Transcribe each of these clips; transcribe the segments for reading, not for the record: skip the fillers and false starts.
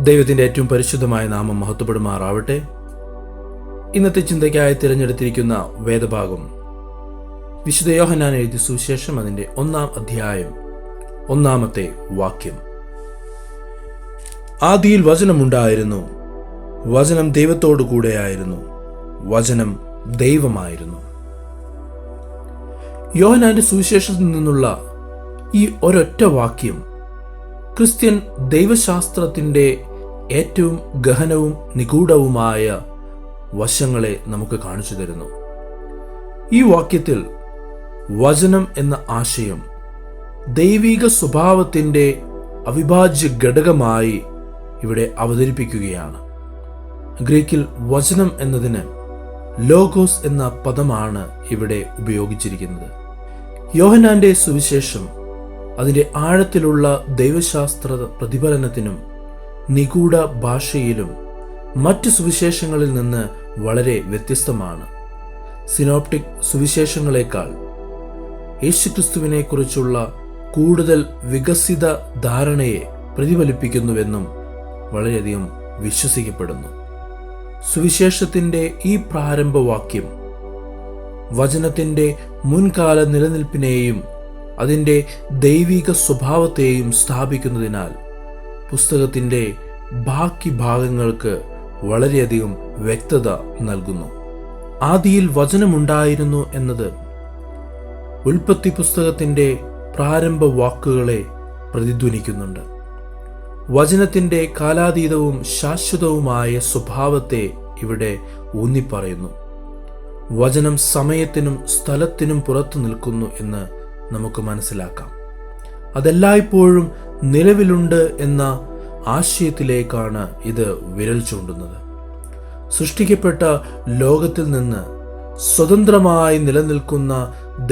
ദൈവത്തിൻ്റെ ഏറ്റവും പരിശുദ്ധമായ നാമം മഹത്വപ്പെടുമാറാവട്ടെ. ഇന്നത്തെ ചിന്തയ്ക്കായി തിരഞ്ഞെടുത്തിരിക്കുന്ന വേദഭാഗം വിശുദ്ധ യോഹന്നാൻ എഴുതിയ സുവിശേഷം, അതിൻ്റെ 1-ാം അധ്യായം 1-ാമത്തെ വാക്യം. ആദിയിൽ വചനമുണ്ടായിരുന്നു, വചനം ദൈവത്തോടു കൂടെയായിരുന്നു, വചനം ദൈവമായിരുന്നു. യോഹന്നാന്റെ സുവിശേഷത്തിൽ നിന്നുള്ള ഈ ഒരൊറ്റ വാക്യം ക്രിസ്ത്യൻ ദൈവശാസ്ത്രത്തിൻ്റെ ഏറ്റവും ഗഹനവും നിഗൂഢവുമായ വശങ്ങളെ നമുക്ക് കാണിച്ചു തരുന്നു. ഈ വാക്യത്തിൽ വചനം എന്ന ആശയം ദൈവിക സ്വഭാവത്തിൻ്റെ അവിഭാജ്യ ഘടകമായി ഇവിടെ അവതരിപ്പിക്കുകയാണ്. ഗ്രീക്കിൽ വചനം എന്നതിന് ലോഗോസ് എന്ന പദമാണ് ഇവിടെ ഉപയോഗിച്ചിരിക്കുന്നത്. യോഹന്നാന്റെ സുവിശേഷം അതിൻ്റെ ആഴത്തിലുള്ള ദൈവശാസ്ത്ര പ്രതിഫലനത്തിനും നിഗൂഢ ഭാഷയിലും മറ്റ് സുവിശേഷങ്ങളിൽ നിന്ന് വളരെ വ്യത്യസ്തമാണ്. സിനോപ്റ്റിക് സുവിശേഷങ്ങളെക്കാൾ യേശുക്രിസ്തുവിനെ കുറിച്ചുള്ള കൂടുതൽ വികസിത ധാരണയെ പ്രതിഫലിപ്പിക്കുന്നുവെന്നും വളരെയധികം വിശ്വസിക്കപ്പെടുന്നു. സുവിശേഷത്തിൻ്റെ ഈ പ്രാരംഭവാക്യം വചനത്തിൻ്റെ മുൻകാല നിലനിൽപ്പിനെയും അതിൻ്റെ ദൈവിക സ്വഭാവത്തെയും സ്ഥാപിക്കുന്നതിനാൽ പുസ്തകത്തിൻ്റെ ബാക്കി ഭാഗങ്ങൾക്ക് വളരെയധികം വ്യക്തത നൽകുന്നു. ആദിയിൽ വചനമുണ്ടായിരുന്നു എന്നത് ഉൽപ്പത്തി പുസ്തകത്തിൻ്റെ പ്രാരംഭ വാക്കുകളെ പ്രതിധ്വനിക്കുന്നുണ്ട്. വചനത്തിൻ്റെ കാലാതീതവും ശാശ്വതവുമായ സ്വഭാവത്തെ ഇവിടെ ഊന്നിപ്പറയുന്നു. വചനം സമയത്തിനും സ്ഥലത്തിനും പുറത്തു നിൽക്കുന്നു എന്ന് നമുക്ക് മനസ്സിലാക്കാം. അതെല്ലായ്പ്പോഴും നിലവിലുണ്ട് എന്ന ആശയത്തിലേക്കാണ് ഇത് വിരൽ ചൂണ്ടുന്നത്. സൃഷ്ടിക്കപ്പെട്ട ലോകത്തിൽ നിന്ന് സ്വതന്ത്രമായി നിലനിൽക്കുന്ന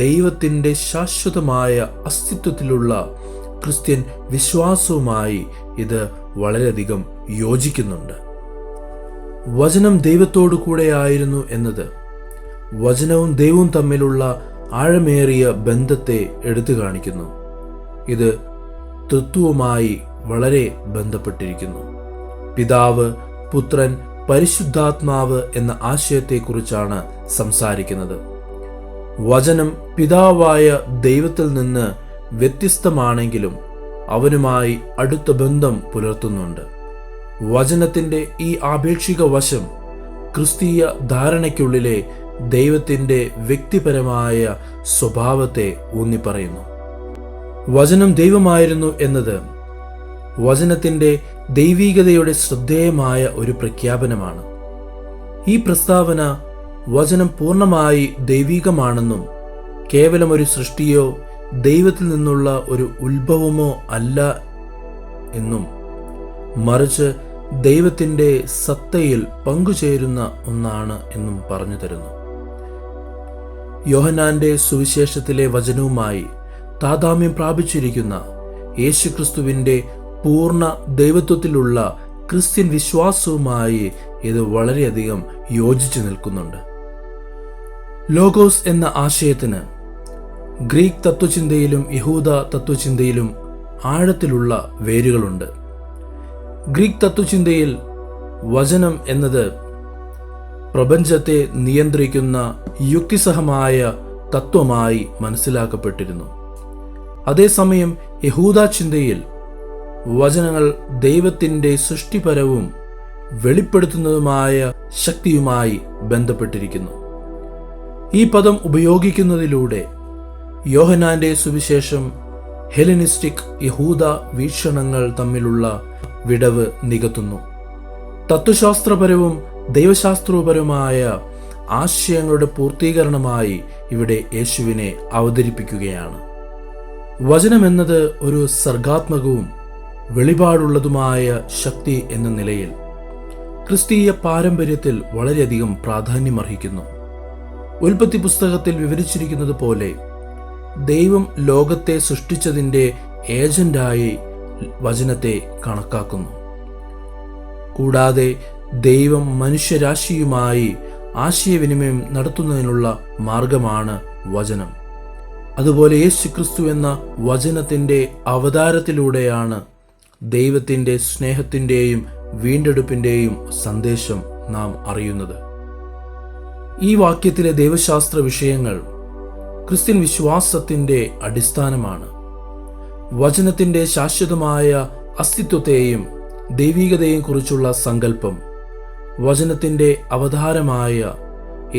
ദൈവത്തിൻ്റെ ശാശ്വതമായ അസ്തിത്വത്തിലുള്ള ക്രിസ്ത്യൻ വിശ്വാസവുമായി ഇത് വളരെയധികം യോജിക്കുന്നുണ്ട്. വചനം ദൈവത്തോടു കൂടെയായിരുന്നു എന്നത് വചനവും ദൈവവും തമ്മിലുള്ള ആഴമേറിയ ബന്ധത്തെ എടുത്തു കാണിക്കുന്നു. ഇത് തൃത്വവുമായി വളരെ ബന്ധപ്പെട്ടിരിക്കുന്നു. പിതാവ്, പുത്രൻ, പരിശുദ്ധാത്മാവ് എന്ന ആശയത്തെക്കുറിച്ചാണ് സംസാരിക്കുന്നത്. വചനം പിതാവായ ദൈവത്തിൽ നിന്ന് വ്യത്യസ്തമാണെങ്കിലും അവനുമായി അടുത്ത ബന്ധം പുലർത്തുന്നുണ്ട്. വചനത്തിൻ്റെ ഈ ആപേക്ഷിക വശം ക്രിസ്തീയ ധാരണയ്ക്കുള്ളിലെ ദൈവത്തിൻ്റെ വ്യക്തിപരമായ സ്വഭാവത്തെ ഊന്നിപ്പറയുന്നു. വചനം ദൈവമായിരുന്നു എന്നത് വചനത്തിൻ്റെ ദൈവീകതയുടെ ശ്രദ്ധേയമായ ഒരു പ്രഖ്യാപനമാണ്. ഈ പ്രസ്താവന വചനം പൂർണ്ണമായി ദൈവീകമാണെന്നും കേവലം ഒരു സൃഷ്ടിയോ ദൈവത്തിൽ നിന്നുള്ള ഒരു ഉത്ഭവമോ അല്ല എന്നും മറിച്ച് ദൈവത്തിൻ്റെ സത്തയിൽ പങ്കുചേരുന്ന ഒന്നാണ് എന്നും പറഞ്ഞു തരുന്നു. യോഹന്നാന്റെ സുവിശേഷത്തിലെ വചനവുമായി താദാമ്യം പ്രാപിച്ചിരിക്കുന്ന യേശുക്രിസ്തുവിൻ്റെ പൂർണ്ണ ദൈവത്വത്തിലുള്ള ക്രിസ്ത്യൻ വിശ്വാസവുമായി ഇത് വളരെയധികം യോജിച്ചു നിൽക്കുന്നുണ്ട്. ലോഗോസ് എന്ന ആശയത്തിന് ഗ്രീക്ക് തത്വചിന്തയിലും യഹൂദ തത്വചിന്തയിലും ആഴത്തിലുള്ള വേരുകളുണ്ട്. ഗ്രീക്ക് തത്വചിന്തയിൽ വചനം എന്നത് പ്രപഞ്ചത്തെ നിയന്ത്രിക്കുന്ന യുക്തിസഹമായ തത്വമായി മനസ്സിലാക്കപ്പെട്ടിരുന്നു. അതേസമയം യഹൂദ ചിന്തയിൽ വചനങ്ങൾ ദൈവത്തിൻ്റെ സൃഷ്ടിപരവും വെളിപ്പെടുത്തുന്നതുമായ ശക്തിയുമായി ബന്ധപ്പെട്ടിരിക്കുന്നു. ഈ പദം ഉപയോഗിക്കുന്നതിലൂടെ യോഹന്നാന്റെ സുവിശേഷം ഹെലനിസ്റ്റിക് യഹൂദ വീക്ഷണങ്ങൾ തമ്മിലുള്ള വിടവ് നികത്തുന്നു. തത്വശാസ്ത്രപരവും ദൈവശാസ്ത്രപരവുമായ ആശയങ്ങളുടെ പൂർത്തീകരണമായി ഇവിടെ യേശുവിനെ അവതരിപ്പിക്കുകയാണ്. വചനമെന്നത് ഒരു സർഗാത്മകവും വെളിപാടുള്ളതുമായ ശക്തി എന്ന നിലയിൽ ക്രിസ്തീയ പാരമ്പര്യത്തിൽ വളരെയധികം പ്രാധാന്യമർഹിക്കുന്നു. ഉൽപ്പത്തി പുസ്തകത്തിൽ വിവരിച്ചിരിക്കുന്നത് പോലെ ദൈവം ലോകത്തെ സൃഷ്ടിച്ചതിൻ്റെ ഏജന്റായി വചനത്തെ കണക്കാക്കുന്നു. കൂടാതെ ദൈവം മനുഷ്യരാശിയുമായി ആശയവിനിമയം നടത്തുന്നതിനുള്ള മാർഗമാണ് വചനം. അതുപോലെ യേശുക്രിസ്തു എന്ന വചനത്തിൻ്റെ അവതാരത്തിലൂടെയാണ് ദൈവത്തിൻ്റെ സ്നേഹത്തിൻ്റെയും വീണ്ടെടുപ്പിൻ്റെയും സന്ദേശം നാം അറിയുന്നത്. ഈ വാക്യത്തിലെ ദൈവശാസ്ത്ര വിഷയങ്ങൾ ക്രിസ്ത്യൻ വിശ്വാസത്തിൻ്റെ അടിസ്ഥാനമാണ്. വചനത്തിൻ്റെ ശാശ്വതമായ അസ്തിത്വത്തെയും ദൈവികതയെയും കുറിച്ചുള്ള സങ്കല്പം വചനത്തിൻ്റെ അവതാരമായ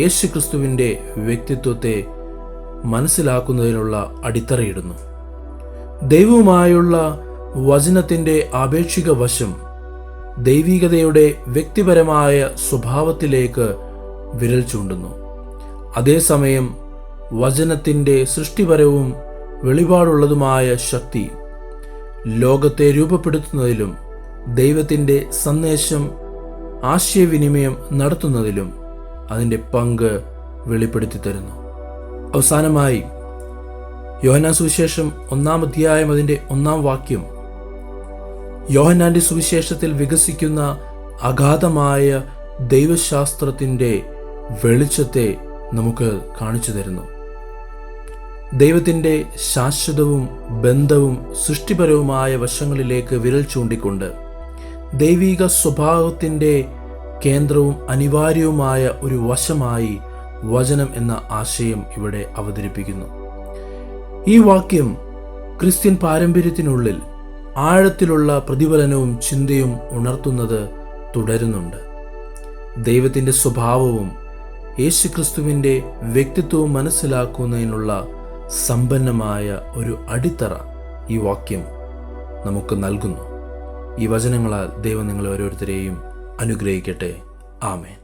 യേശുക്രിസ്തുവിൻ്റെ വ്യക്തിത്വത്തെ മനസ്സിലാക്കുന്നതിനുള്ള അടിത്തറയിടുന്നു. ദൈവവുമായുള്ള വചനത്തിൻ്റെ ആപേക്ഷിക വശം ദൈവികതയുടെ വ്യക്തിപരമായ സ്വഭാവത്തിലേക്ക് വിരൽ ചൂണ്ടുന്നു. അതേസമയം വചനത്തിൻ്റെ സൃഷ്ടിപരവും വെളിപാടുള്ളതുമായ ശക്തി ലോകത്തെ രൂപപ്പെടുത്തുന്നതിലും ദൈവത്തിൻ്റെ സന്ദേശം ആശയവിനിമയം നടത്തുന്നതിലും അതിൻ്റെ പങ്ക് വെളിപ്പെടുത്തി തരുന്നു. അവസാനമായി യോഹന്നാൻ സുവിശേഷം 1-ാം അധ്യായം അതിൻ്റെ 1-ാം വാക്യം യോഹന്നാന്റെ സുവിശേഷത്തിൽ വികസിക്കുന്ന അഗാധമായ ദൈവശാസ്ത്രത്തിൻ്റെ വെളിച്ചത്തെ നമുക്ക് കാണിച്ചു തരുന്നു. ദൈവത്തിൻ്റെ ശാശ്വതവും ബന്ധവും സൃഷ്ടിപരവുമായ വശങ്ങളിലേക്ക് വിരൽ ചൂണ്ടിക്കൊണ്ട് ദൈവിക സ്വഭാവത്തിൻ്റെ കേന്ദ്രവും അനിവാര്യവുമായ ഒരു വശമായി വചനം എന്ന ആശയം ഇവിടെ അവതരിപ്പിക്കുന്നു. ഈ വാക്യം ക്രിസ്ത്യൻ പാരമ്പര്യത്തിനുള്ളിൽ ആഴത്തിലുള്ള പ്രതിഫലനവും ചിന്തയും ഉണർത്തുന്നത് തുടരുന്നുണ്ട്. ദൈവത്തിൻ്റെ സ്വഭാവവും യേശുക്രിസ്തുവിൻ്റെ വ്യക്തിത്വവും മനസ്സിലാക്കുന്നതിനുള്ള സമ്പന്നമായ ഒരു അടിത്തറ ഈ വാക്യം നമുക്ക് നൽകുന്നു. ഈ വചനങ്ങളാൽ ദൈവം നിങ്ങളെ ഓരോരുത്തരെയും അനുഗ്രഹിക്കട്ടെ. ആമേൻ.